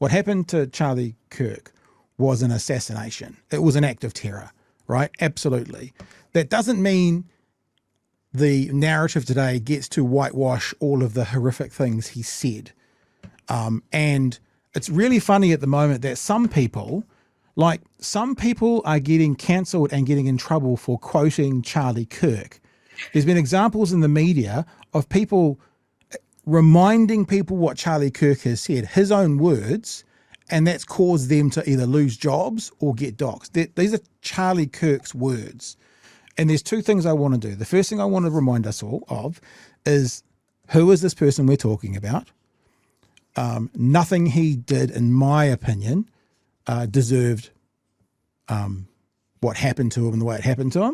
What happened to Charlie Kirk was an assassination. It was an act of terror, right? Absolutely. That doesn't mean the narrative today gets to whitewash all of the horrific things he said. And it's really funny at the moment that some people are getting cancelled and getting in trouble for quoting Charlie Kirk. There's been examples in the media of people reminding people what Charlie Kirk has said, his own words, and that's caused them to either lose jobs or get doxxed. These are Charlie Kirk's words. And there's two things I want to do. The first thing I want to remind us all of is, who is this person we're talking about? Nothing he did, in my opinion, deserved what happened to him and the way it happened to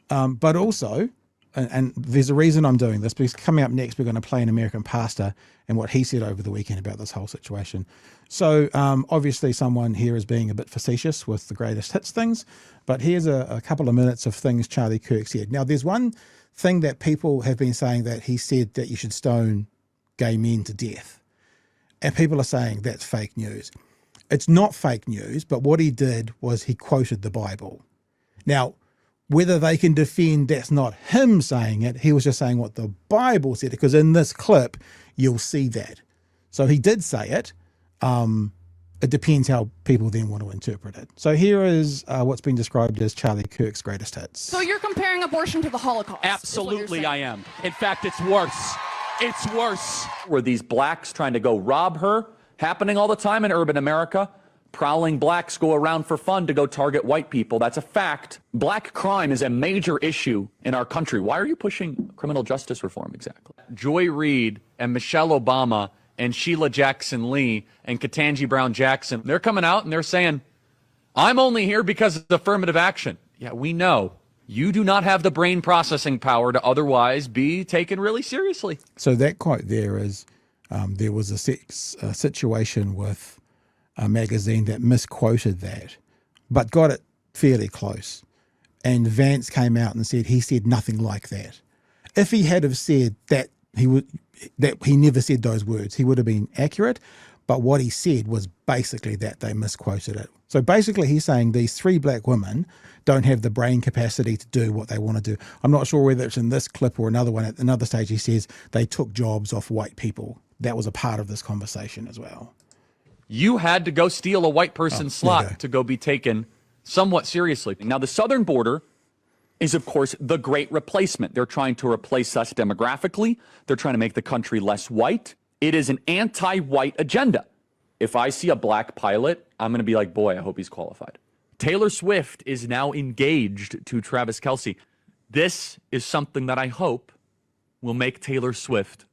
him. But also, and there's a reason I'm doing this, because coming up next, we're going to play an American pastor and what he said over the weekend about this whole situation. So obviously someone here is being a bit facetious with the greatest hits things, but here's a couple of minutes of things Charlie Kirk said. Now, there's one thing that people have been saying, that he said that you should stone gay men to death. And people are saying that's fake news. It's not fake news, but what he did was he quoted the Bible. Now, whether they can defend that's not him saying it, he was just saying what the Bible said, because in this clip, you'll see that. So he did say it. It depends how people then want to interpret it. So here is what's been described as Charlie Kirk's greatest hits. So you're comparing abortion to the Holocaust? Absolutely I am. In fact, it's worse. It's worse. Were these blacks trying to go rob her happening all the time in urban America? Prowling blacks go around for fun to go target white people. That's a fact. Black crime is a major issue in our country. Why are you pushing criminal justice reform exactly? Joy Reid and Michelle Obama and Sheila Jackson Lee and Ketanji Brown Jackson, they're coming out and they're saying, I'm only here because of affirmative action. Yeah, we know. You do not have the brain processing power to otherwise be taken really seriously. So that quote there is, there was a situation with a magazine that misquoted that, but got it fairly close. And Vance came out and said he said nothing like that. If he had have said that he never said those words, he would have been accurate. But what he said was basically that they misquoted it. So basically he's saying these three black women don't have the brain capacity to do what they want to do. I'm not sure whether it's in this clip or another one. At another stage, he says they took jobs off white people. That was a part of this conversation as well. You had to go steal a white person's slot to go be taken somewhat seriously. Now, the southern border is, of course, the great replacement. They're trying to replace us demographically. They're trying to make the country less white. It is an anti-white agenda. If I see a black pilot, I'm going to be like, boy, I hope he's qualified. Taylor Swift is now engaged to Travis Kelce. This is something that I hope will make Taylor Swift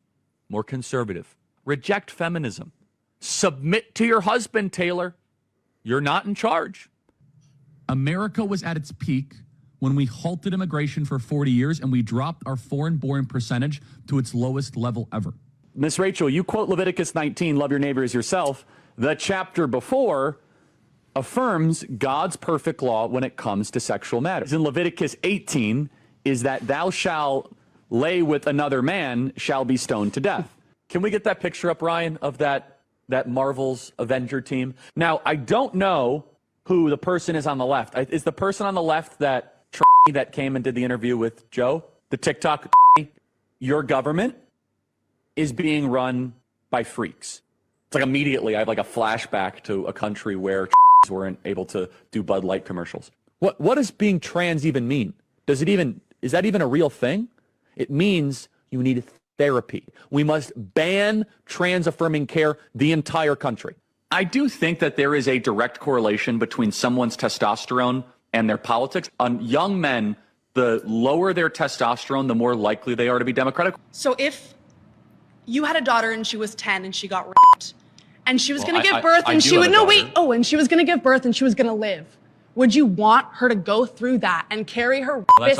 more conservative. Reject feminism. Submit to your husband, Taylor. You're not in charge. America was at its peak when we halted immigration for 40 years and we dropped our foreign-born percentage to its lowest level ever. Miss Rachel, you quote Leviticus 19, love your neighbor as yourself. The chapter before affirms God's perfect law when it comes to sexual matters. In Leviticus 18 is that thou shalt lay with another man shall be stoned to death. Can we get that picture up, Ryan, of that Marvel's Avenger team? Now, I don't know who the person is on the left. Is the person on the left that came and did the interview with Joe? The TikTok? Your government is being run by freaks. It's like immediately I have like a flashback to a country where weren't able to do Bud Light commercials. What does being trans even mean? Is that even a real thing? It means you need therapy. We must ban trans-affirming care the entire country. I do think that there is a direct correlation between someone's testosterone and their politics. On young men, the lower their testosterone, the more likely they are to be Democratic. So if you had a daughter and she was 10 and she got raped, and she was going to give birth and she would, and she was going to give birth and she was going to live, would you want her to go through that and carry her baby?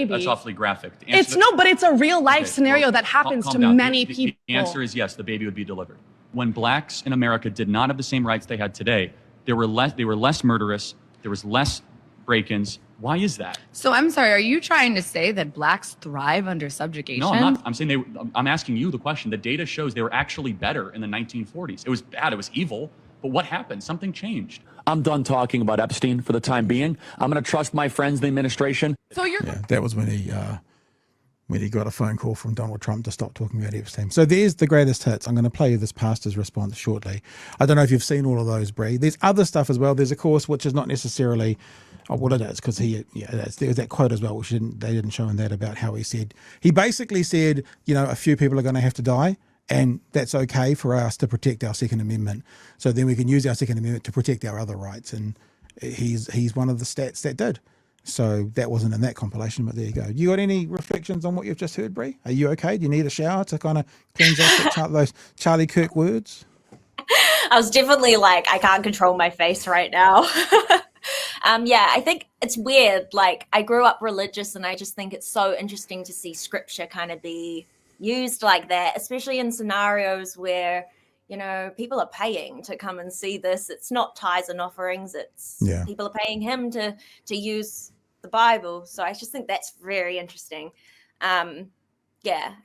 That's awfully graphic. But it's a real life scenario that happens to many people. The answer is yes, the baby would be delivered. When blacks in America did not have the same rights they had today, they were less murderous, there was less break-ins. Why is that? So I'm sorry, are you trying to say that blacks thrive under subjugation? No, I'm not. I'm saying I'm asking you the question. The data shows they were actually better in the 1940s. It was bad, it was evil, But what happened? Something changed. I'm done talking about Epstein for the time being. I'm going to trust my friends, the administration. So you're That was when he got a phone call from Donald Trump to stop talking about Epstein. So there's the greatest hits. I'm going to play you this pastor's response shortly. I don't know if you've seen all of those, Bree. There's other stuff as well. There's a course which is not necessarily, well, it is, because there's that quote as well, which they didn't show in that, about how he basically said, a few people are going to have to die, and that's okay for us to protect our Second Amendment. So then we can use our Second Amendment to protect our other rights. And he's one of the stats that did. So that wasn't in that compilation, but there you go. You got any reflections on what you've just heard, Bree? Are you okay? Do you need a shower to kind of cleanse out those Charlie Kirk words? I was definitely like, I can't control my face right now. I think it's weird. Like, I grew up religious, and I just think it's so interesting to see scripture kind of be used like that, especially in scenarios where, people are paying to come and see this. It's not tithes and offerings. It's people are paying him to use the Bible. So I just think that's very interesting. I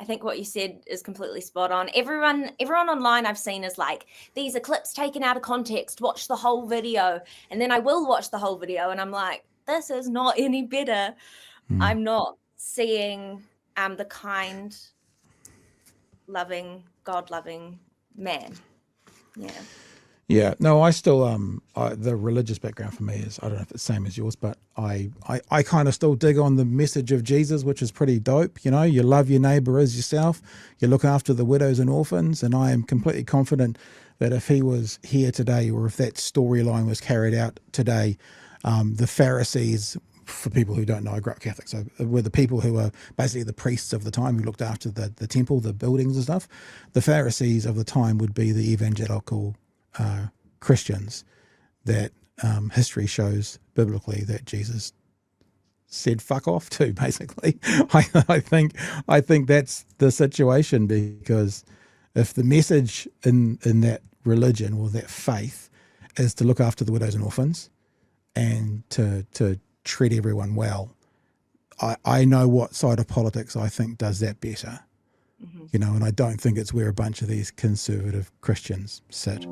think what you said is completely spot on. Everyone online I've seen is like, these are clips taken out of context. Watch the whole video. And then I will watch the whole video, and I'm like, this is not any better. I'm not seeing the kind, loving, God-loving man. Yeah, no, I still the religious background for me is, I don't know if it's the same as yours, but I kind of still dig on the message of Jesus, which is pretty dope. You love your neighbor as yourself, you look after the widows and orphans, and I am completely confident that if he was here today, or if that storyline was carried out today, the Pharisees, for people who don't know, I grew up Catholic, so were the people who were basically the priests of the time who looked after the temple, the buildings and stuff. The Pharisees of the time would be the evangelical Christians that history shows biblically that Jesus said fuck off to, basically. I think that's the situation, because if the message in that religion, or that faith, is to look after the widows and orphans and to treat everyone well, I know what side of politics I think does that better. And I don't think it's where a bunch of these conservative Christians sit.